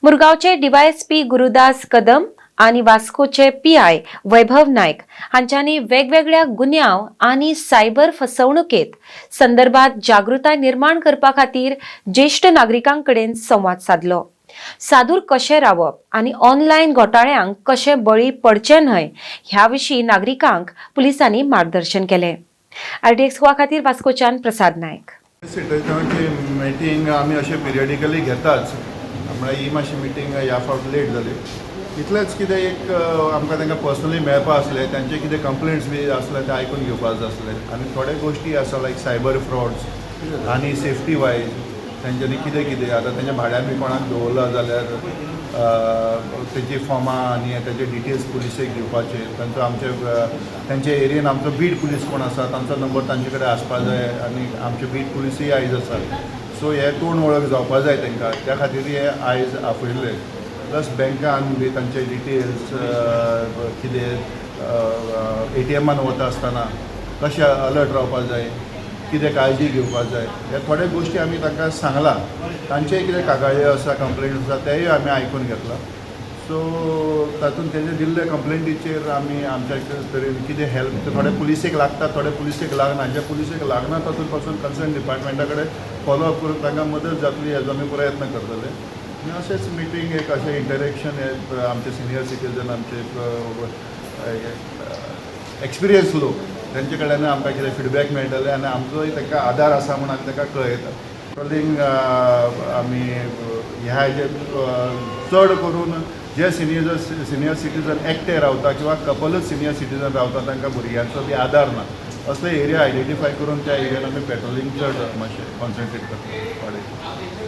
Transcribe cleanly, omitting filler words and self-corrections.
मुरगांवचे DySP Gurudas Kadam आणि वास्कोचे PI वैभव नायक हांच्यांनी वेगवेगळ्या गुन्यांव आणि सायबर फसवणुकेत संदर्भात जागृताय निर्माण करपा खातीर ज्येष्ठ नागरिकांकडेन संवाद साधलो। सादूर कशें रावप आणि ऑनलायन घोटाळ्यांक कशें बळी पडचे न्हय ह्या विशीं नागरिकांक पुलिसांनी मार्गदर्शन केलें। RTX गोवा खातीर वास्कोच्यान प्रसाद नायक। सिटीजनांची मिटींग आमी अशें पिरियडिकली घेताच, म्हळ्यार ही मातशी मिटींग ह्या फावट लेट जाली। इतलेंच कितें एक आमकां तांकां पर्सनली मेळपा आसलें, तांचे कितें कंप्लेंट्स बी आसले ते आयकून घेवपाक जाय आसले आनी थोडे गोश्टी आसा लायक सायबर फ्रॉड्स आनी सेफ्टी वायज तांच्यांनी कितें कितें आतां तांच्या भाड्यान बी कोणाक दवरला जाल्यार तेजी फॉर्मां आनी ताचे डिटेल्स पुलिसेक दिवपाचे, तांचो तांचे एरियेन आमचो बीट पुलीस कोण आसा तांचो नंबर तांचे कडेन आसपा जाय आनी आमचे बीट पुलिसूय आयज आसा। सो हे तोंड वळख जावपा जाय तांकां, त्या खातीर हे आयज आपयल्ले। प्लस बँकान बी तांचे डिटेल्स कितें ATMान वता आसतना कशें अलर्ट रावपा जाय, कितें काळजी घेवपाक जाय, हे थोडे गोश्टी आमी तांकां सांगला। तांचेय कितें कागाळ्यो आसा कंप्लेंट आसा तेय आमी आयकून घेतला। सो तातूंत तेजे दिल्ले कंप्लेंटीचेर आमी आमच्या तरेन कितें हेल्प थोडे पुलिसेक लागता, थोडे पुलिसेक लागना, जे पुलिसेक लागना तातूंत पासून कन्सर्न डिपार्टमेंटा कडेन फॉलोअप करून तांकां मदत जातली हेजो आमी प्रयत्न करतले। आनी अशेंच मिटींग एक अशें इंटरेक्शन हे आमचे सिनियर सिटीजन आमचे एक्सपिरियन्स लोक तांचे कडेन आमकां कितें फिडबॅक मेळटले आनी आमचोय तांकां आदार आसा म्हूण आमी तांकां कळयता। ट्रोलिंग आमी ह्या हेजे चड करून जे सिनियर सिटीजन एकटे रावता किंवा कपलच सिनियर सिटीजन रावता तांकां भुरग्यांचो बी आदार ना, असले एरिया आयडेंटिफाय करून त्या एरियान आमी पेट्रोलिंग चड मातशें कॉन्सन्ट्रेट करता।